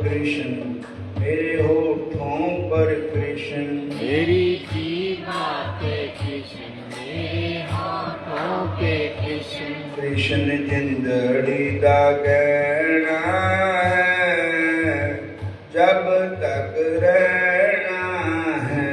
कृष्ण मेरे होठों पर कृष्ण, मेरी जीवा पे कृष्ण, मेरे हाथों पे कृष्ण। कृष्ण जिंदड़ी दा गहना है, जब तक रहना है।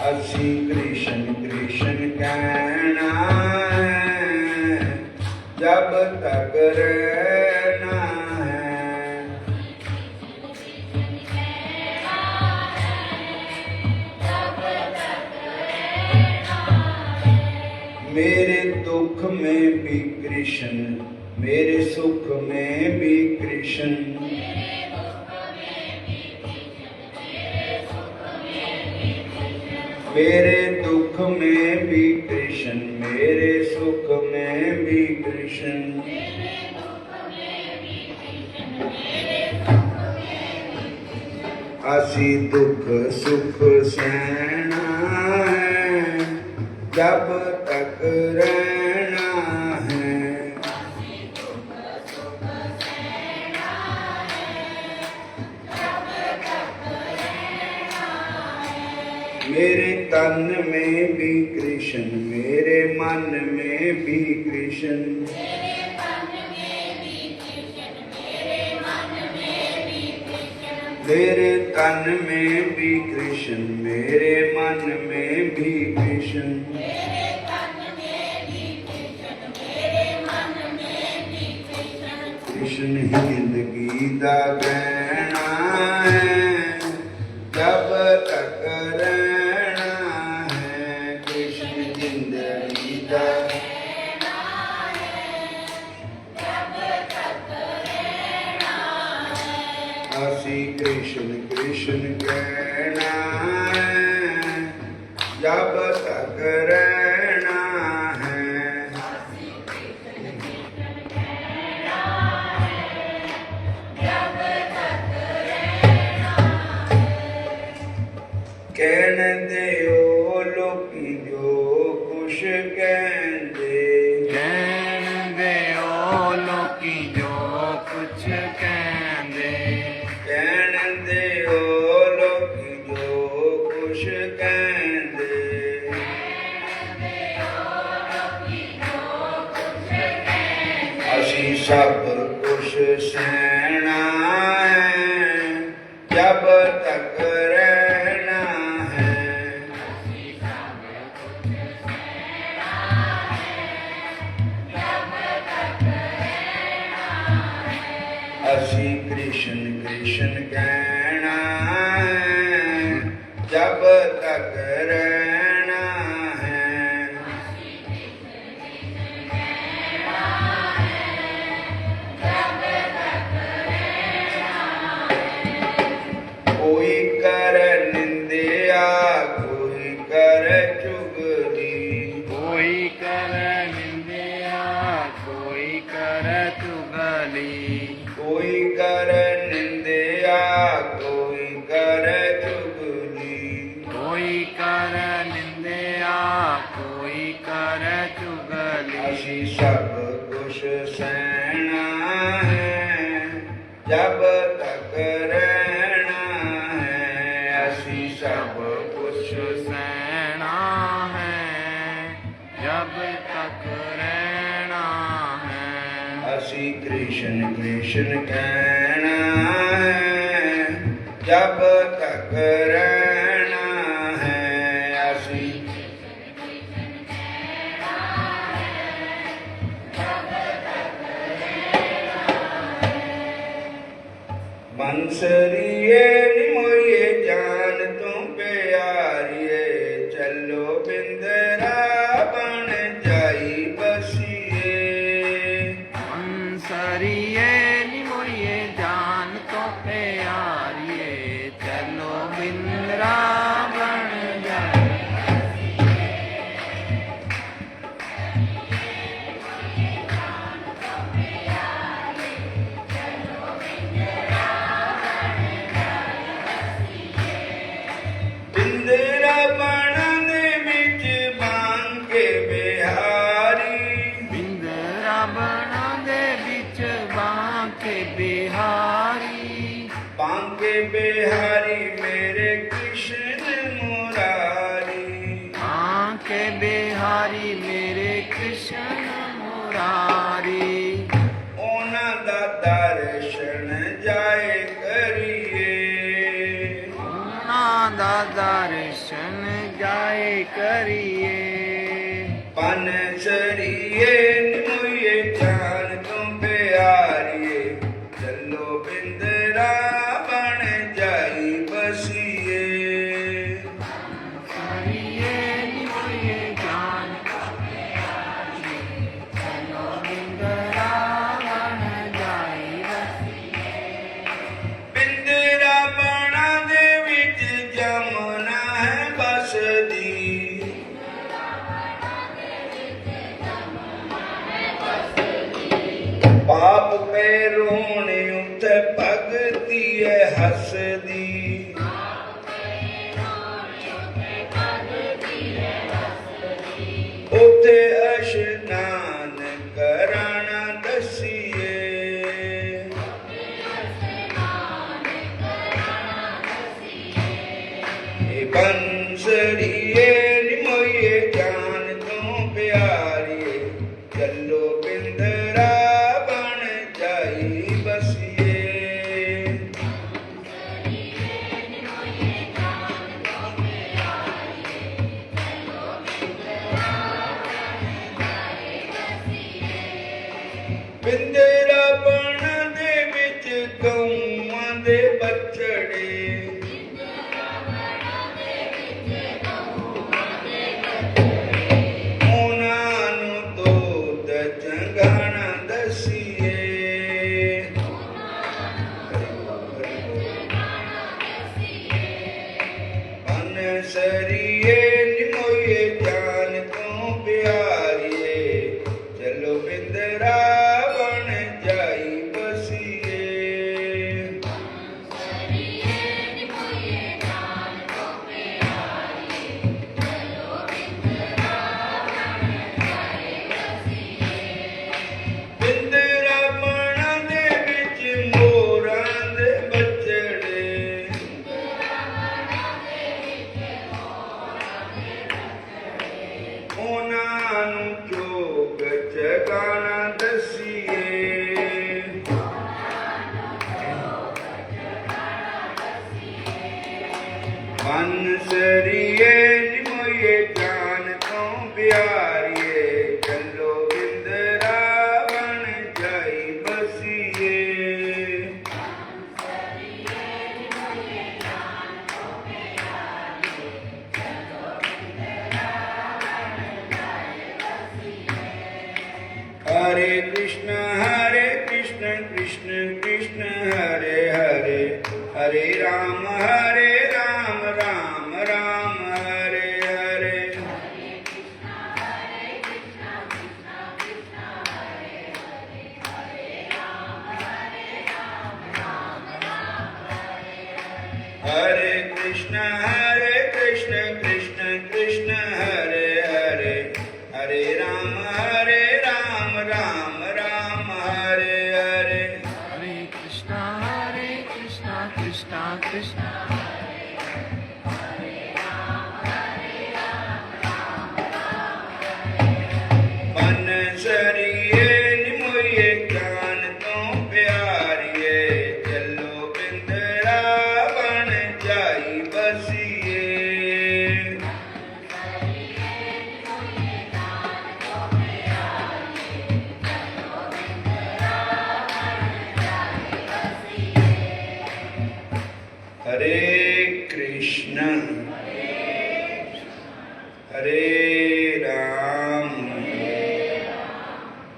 असी कृष्ण कृष्ण कहना है, जब तक रहना है। मेरे दुख में भी कृष्ण, मेरे सुख में भी कृष्ण, मेरे दुख में भी कृष्ण, मेरे सुख में भी कृष्ण। असी दुख सुख सहना है, जब तक रहना है। मेरे तन में भी कृष्ण, मेरे मन में भी कृष्ण, मेरे तन में भी कृष्ण, मेरे मन में भी कृष्ण। कृष्ण ही जिंदगी दा गहना है, जब तक रहना है। कृष्ण जिंदगी दा असी कृष्ण कृष्ण कहना है, जब तक रहना है। कहन दे ओ लोकी जो कुछ कहंदे, कहन दे ओ लोकी जो कुछ कहंदे, कहन दे ओ लोकी जो कुछ कहंदे। असी सब कुछ सहना है, जब तक रहना है। असी कृष्ण कृष्ण कहना है, जब तक रहना है। कोई कर निंदिया, कोई कर चुगली, कोई कर निंदिया, कोई कर चुगली, कोई कर निंदिया, कोई कर चुगली। कोई कर निंदिया, कोई कर चुगली। असी सब कुछ सहना है, जब तक रहना है। असी सब कुछ सहना है, जब तक रहना है। असी कृष्ण कृष्ण कहना है, जब तक रहना है। असी बंसरिए निमोये जान तुम प्यारिए, चलो बिंदरा बन जाई बसिए। अंसरिए निमोये जान तो प्यारिए, चलो बिंद्रा बन जाए। बिहारी मेरे कृष्ण मुरारी, आंके बिहारी मेरे कृष्ण मुरारी, ओना दा दर्शन जाए करिए, ਉਹਨਾਂ ਦਾ ਦਰਸ਼ਨ ਜਾਏ ਕਰੀਏ। पन चरिए निमोये जान तुम प्यारिए, चलो बिंदरा बन जाई बसिए, ਕਰੀਏ ਨਿਮੋਏ ਜਾਨ ਚਲੋ ਬਿੰਦਰਾ ਬਣ ਜਾਈ ਬਸੀਏ। ਬਿੰਦਰਾ ਬਾਣਾ ਦੇ ਵਿੱਚ ਜਮਨਾ ਹੈ ਬਸਦੀ, ਪਾਪ ਪੈ ਰੋਣੇ ਉੱਤੇ ਭਗਤੀ ਹੈ ਹੱਸਦੀ, ਉੱਥੇ ਇਸ਼ਨਾਨ ਕਰਨਾ ਦਸੀਏ, ਇਹ ਬੰਸੜੀਏ ਨਿਮੋਏ ਜਾਨ ਤੋਂ ਪਿਆਰੀਏ, ਚੱਲੋ ਬਿੰਦਰਾ ਬਣ ਜਾਈ ਬਸੀਏ, ਬਿੰਦਰਾ ਬਣ ਦੇ ਵਿੱਚ ਗਊਆਂ ਦੇ ਬੱਚੜੇ, ਉਹਨਾਂ ਨੂੰ ਦੁੱਧ ਚੰਗਾਣਾ ਦਸੀਏ, ਅਨਸਰੀਏ ਨਿਮੋਏ ਜਾਨ ਤੋਂ ਪਿਆਰੀਏ, ਚਲੋ ਬਿੰਦਰਾ ਬਣ ਜਾਈ ਬਸੀਏ, ਬਿੰਦਰਾ ਬਾਣਾ ਦੇ ਵਿੱਚ ਮੋਰਾਂ ਦੇ ਬੱਚੜੇ, ਉਹਨਾਂ ਨੂੰ ਜੋਗ ਜਗਾਣਾ ਦਸੀਏ, ਬੰਸਰੀਏ ਨਿਮੋਏ ਜਾਨ ਤੋਂ ਪਿਆਰੀਏ, ਚੱਲੋ ਬਿੰਦਰਾ ਬਣ ਜਾਈ ਬਸੀਏ, हरे कृष्ण कृष्ण कृष्ण हरे हरे, हरे राम राम राम हरे हरे, हरे कृष्ण कृष्ण कृष्ण हरे हरे, हरे राम राम राम हरे हरे, हरे कृष्णा कृष्णा कृष्णा ਬੰਸਰੀਏ ਨਿਮੋਏ ਜਾਨ ਤੋਂ ਪਿਆਰੀਏ, ਚੱਲੋ ਬਿੰਦਰਾ ਬਣ ਜਾਈ ਬਸੀਏ, हरे कृष्ण हरे राम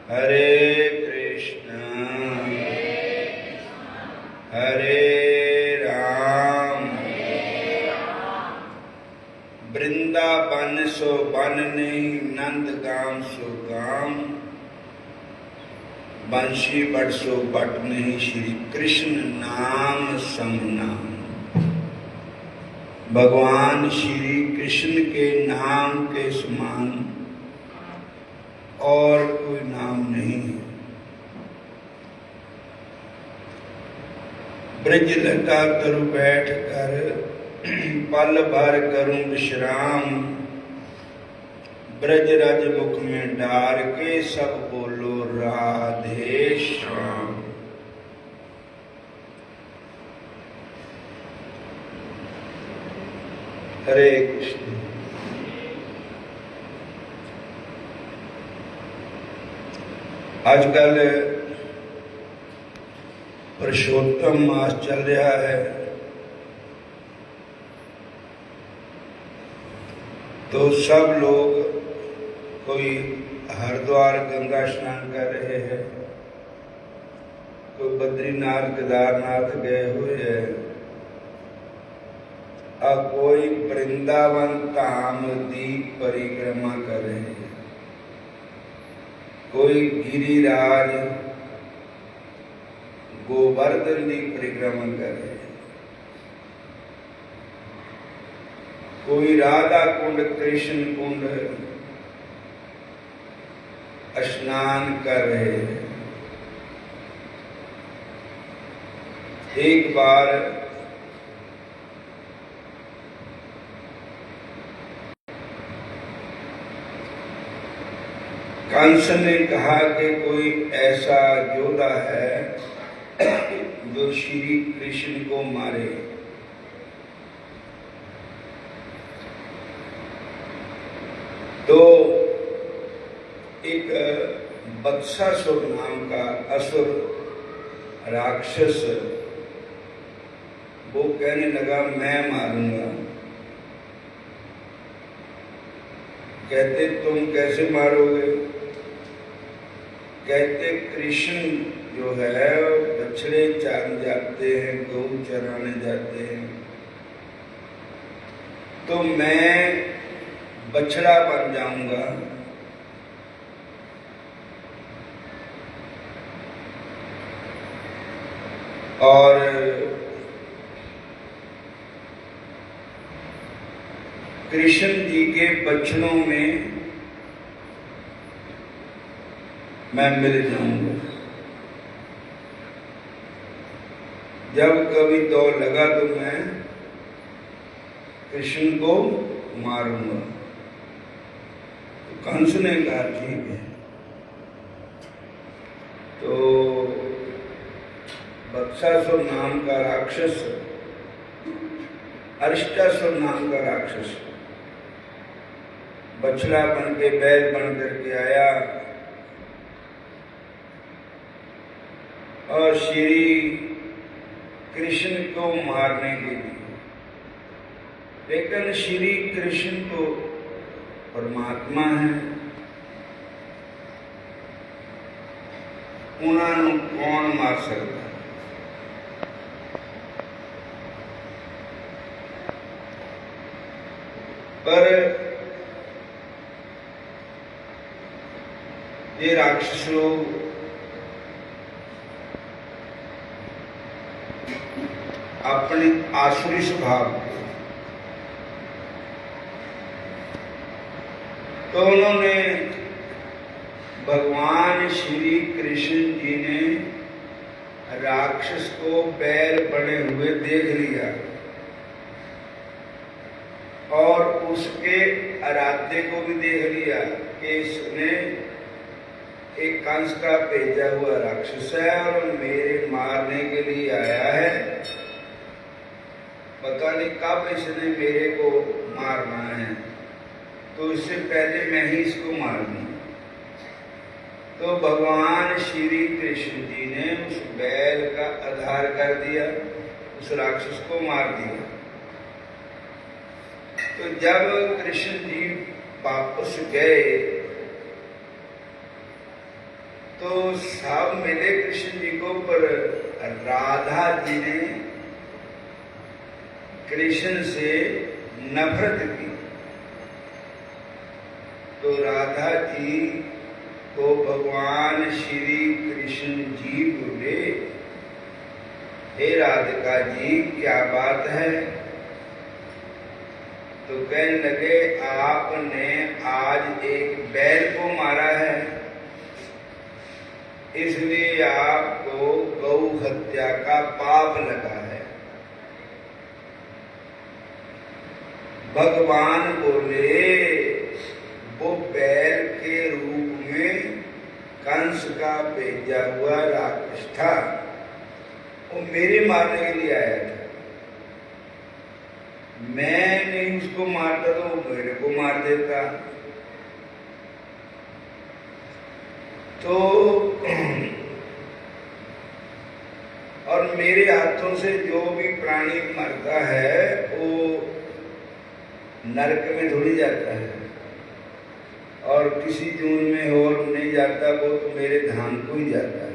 हरे कृष्ण हरे राम, वृंदावन सो बन नहीं नंदगाम सो गाम, बंशी बट सो बट नहीं श्री कृष्ण नाम सम नाम। भगवान श्री कृष्ण के नाम के समान और कोई नाम नहीं है। ब्रज लता तरु बैठ कर पल भर करूं विश्राम, ब्रज रज मुख में डार के सब बोलो राधे श्याम। हरे कृष्ण। आजकल पुरुषोत्तम मास चल रहा है, तो सब लोग कोई हरिद्वार गंगा स्नान कर रहे हैं, कोई बद्रीनाथ केदारनाथ गए हुए हैं, और कोई वृंदावन धाम की परिक्रमा कर रहे हैं, कोई गिरिराज गोवर्धन की परिक्रमा कर रहे हैं, कोई राधा कुंड कृष्ण कुंड स्नान कर रहे हैं। एक बार कंस ने कहा कि कोई ऐसा योद्धा है जो श्री कृष्ण को मारे, तो एक बत्सासुर नाम का असुर राक्षस वो कहने लगा मैं मारूंगा। कहते तुम कैसे मारोगे? कहते कृष्ण जो है बछड़े चारने जाते हैं, गऊ चराने जाते हैं, तो मैं बछड़ा बन जाऊंगा और कृष्ण जी के बछड़ों में मैं मिल जाऊंगा। जब कभी दौड़ लगा तो मैं कृष्ण को मारूंगा। तो कंस ने कहा ठीक है। तो बत्सासुर नाम का राक्षस, अरिष्टासुर नाम का राक्षस बछड़ा बन के बैल बन करके आया और श्री कृष्ण को मारने के लिए। लेकिन श्री कृष्ण तो परमात्मा है, उन्होंने कौन मार सकता? पर ये राक्षस लोग अपने आसुरी स्वभाव के, तो उन्होंने भगवान श्री कृष्ण जी ने राक्षस को बैल बने हुए देख लिया और उसके आराध्य को भी देख लिया कि इसने एक कंस का भेजा हुआ राक्षस है और मेरे मारने के लिए आया है, पता नहीं कब इसने मेरे को मारना है, तो इससे पहले मैं ही इसको मार दूं। तो भगवान श्री कृष्ण जी ने उस बैल का आधार कर दिया, उस राक्षस को मार दिया। तो जब कृष्ण जी वापस गए तो सब मिले कृष्ण जी को, पर राधा जी ने कृष्ण से नफरत की। तो राधा जी को भगवान श्री कृष्ण जी बोले, हे राधिका जी क्या बात है? तो कहने लगे आपने आज एक बैल को मारा है, इसलिए आपको गौ हत्या का पाप लगा है। भगवान बोले वो बैल के रूप में कंस का भेजा हुआ राक्षस था, वो मेरे मारने के लिए आया था। मैं नहीं उसको मारता तो वो मेरे को मार देता। तो और मेरे हाथों से जो भी प्राणी मरता है वो नरक में थोड़ी जाता है और किसी जून में और नहीं जाता, वो तो मेरे धाम को ही जाता है।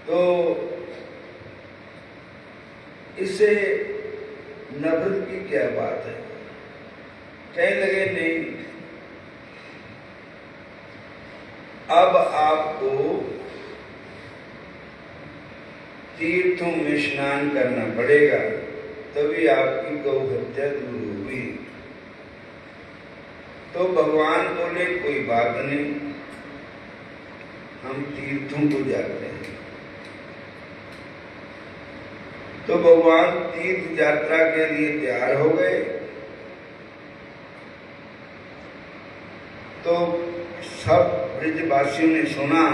तो इससे नफरत की क्या बात है? कहने लगे नहीं, अब आपको तीर्थों में स्नान करना पड़ेगा, तभी आपकी गौ हत्या दूर होगी। तो भगवान बोले कोई बात नहीं, हम तीर्थों को जाते हैं। तो भगवान तीर्थ यात्रा के लिए तैयार हो गए। तो सब ब्रजवासियों ने सुना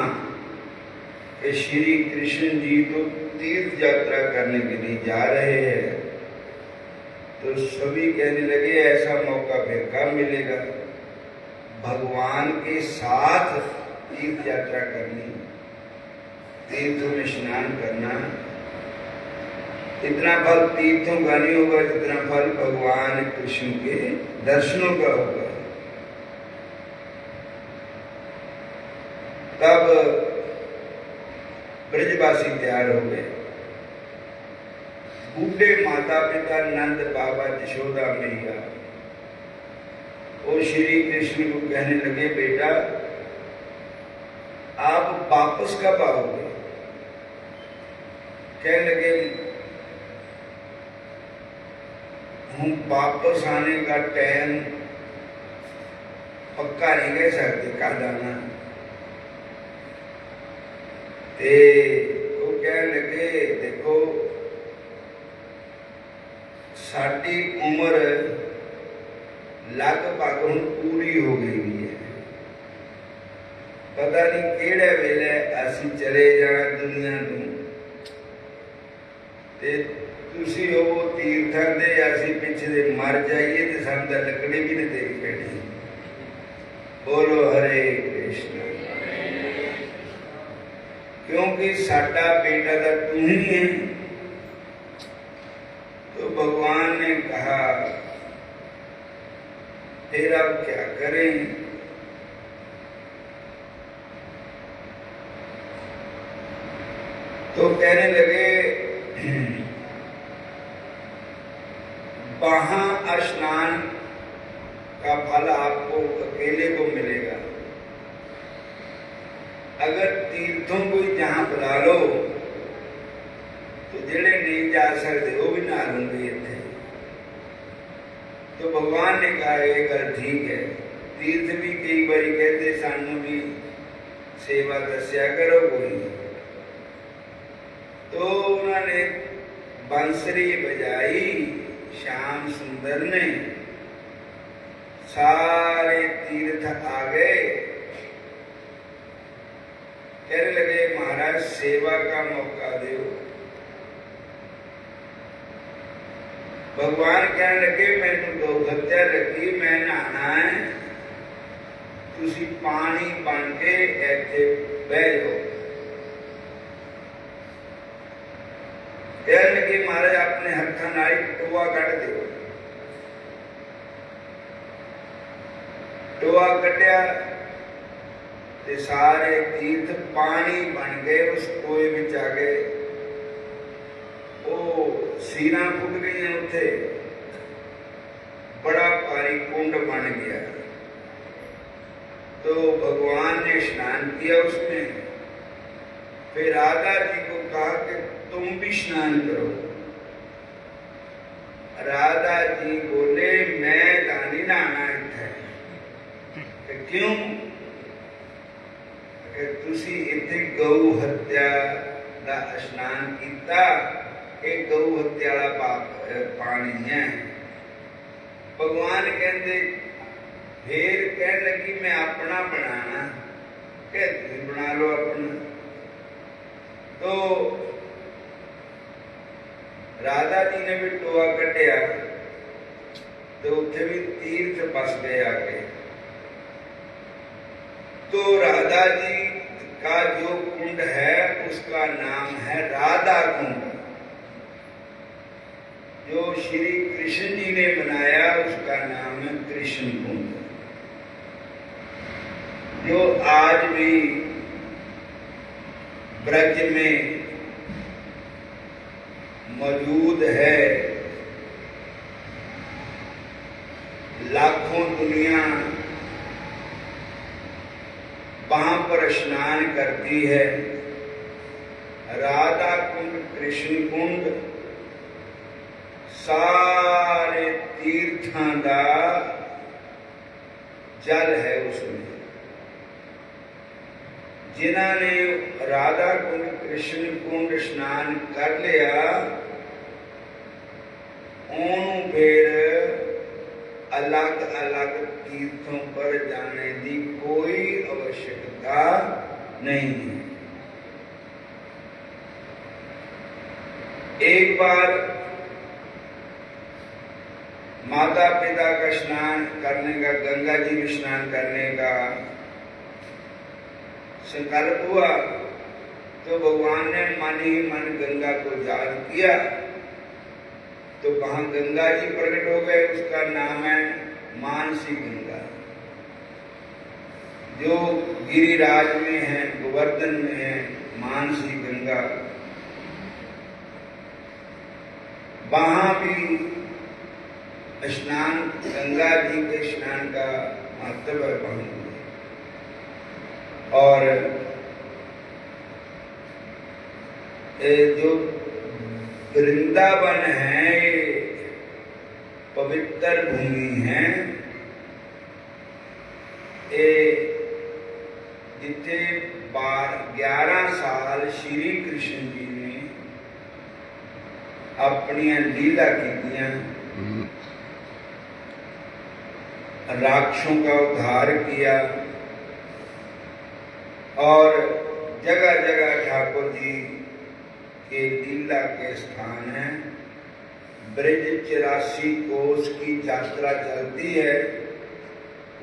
कि श्री कृष्ण जी तो तीर्थ यात्रा करने के लिए जा रहे हैं। तो सभी कहने लगे ऐसा मौका फिर कब मिलेगा, भगवान के साथ तीर्थ यात्रा करनी, तीर्थों में स्नान करना। इतना फल तीर्थों का नहीं होगा जितना फल भगवान कृष्ण के दर्शनों का होगा। तब ब्रजवासी तैयार हो गए। बूढ़े माता पिता नंद बाबा यशोदा मैया वो श्री कृष्ण को कहने लगे बेटा आप वापस कब आओगे? कहने लगे हम वापस आने का टाइम पक्का नहीं कह सकते कद आना। वो कहने लगे देखो साडी उम्र लगभग हम पूरी हो गई है, पता नहीं केड़े वेले असी चले जाना दुनिया नूं। तुसी हो तीर्थां दे असी पिछे दे मर जाइए तो सानू तां लकड़ी भी नहीं देनी पैनी। बोलो हरे कृष्ण। क्योंकि साडा बेटा तो तू ही है। तो भगवान ने कहा फिर आप क्या करें? तो कहने लगे वहां स्नान का फल आपको अकेले को मिलेगा। अगर तीर्थों को जहां बुला लो तो जेड़े नहीं जा सकते वो भी ना लूंगे इतने। तो भगवान ने कहा ये गल ठीक है, तीर्थ भी कई बार कहते सानू भी सेवा दस्या करो कोई। तो उन्होंने बांसुरी बजाई श्याम सुंदर ने, सारे तीर्थ आ गए। कहने लगे महाराज सेवा का मौका दो। भगवान कहने लगे मैंने गौ हत्या लगी, मैं नहाना है, तुसी पानी बन के ऐसे बह जाओ। कहने लगे महाराज अपने हत्था नाल टोआ कट दो। टोआ कटिया ते सारे तीर्थ पानी बन गए, उस टोए में आ गए। वो सीना फुट गई उथे, बड़ा भारी कुंड बन गया। तो भगवान ने स्नान किया उसमें। फिर राधा जी को कहा कि तुम भी स्नान करो। राधा जी बोले मैं दानी नहाना इत्थे। क्यों? तुसी इत्थे गौ हत्या ਦਾ ਇਸ਼ਨਾਨ ਕੀਤਾ, ਇਹ ਗਊ ਹੱਤਿਆ ਵਾਲਾ ਪਾਣੀ ਹੈ। ਭਗਵਾਨ ਕਹਿੰਦੇ, ਫੇਰ ਕਹਿਣ ਲੱਗੀ ਮੈਂ ਆਪਣਾ ਬਣਾਣਾ, ਕਿ ਤੁਸੀਂ ਬਣਾ ਲਓ ਆਪਣਾ। तो राधा जी ने भी टोआ कटिया, तो उत्थे भी तीर्थ बस गए आके। तो राधा जी का जो कुंड है उसका नाम है राधा कुंड। जो श्री कृष्ण जी ने बनाया उसका नाम है कृष्ण कुंड। जो आज भी ब्रज में मौजूद है, लाखों दुनिया वहां पर स्नान करती है। राधा कुंड, कृष्ण कुंड, सारे तीर्थां दा जल है उसमें। जिन्हों ने राधा कुंड, कृष्ण कुंड स्नान कर लिया, उन्होंने फिर अलग अलग तीर्थों पर जाने की कोई आवश्यकता नहीं है। एक बार माता पिता का स्नान करने का, गंगा जी में स्नान करने का संकल्प हुआ, तो भगवान ने मन ही मन गंगा को याद किया, तो वहां गंगा जी प्रकट हो गए। उसका नाम है मानसी गंगा, जो गिरिराज में है, गोवर्धन में है मानसी गंगा। वहां भी स्नान, गंगा जी के स्नान का महत्व है वहां। और जो वृंदावन है, पवित्र भूमि है, जिथे 11 साल श्री कृष्ण जी ने अपनी लीला कीतियां, राक्षसों का उद्धार किया, और जगह जगह ठाकुर जी के लीला के स्थान है। ब्रज 84 कोस की यात्रा चलती है,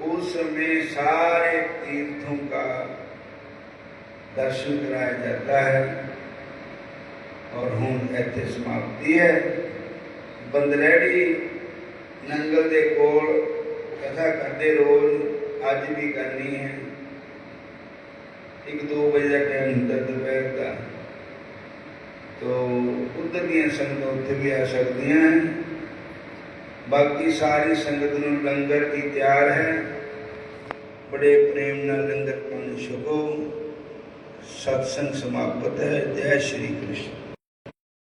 उसमें सारे तीर्थों का दर्शन कराया जाता है। और हुण इत्थे समाप्ति है। बंदरैड़ी नंगल दे कोल कथा करते रोज, अज भी करनी है। 1-2 बजे का टाइम होता दोपहर का, तो उधर दी संगत उत्थे भी आ सकती हैं। बाकी सारी संगत नूं लंगर की तैयार है, बड़े प्रेम नाल लंगर पानी छको। सत्संग समाप्त है। जय श्री कृष्ण।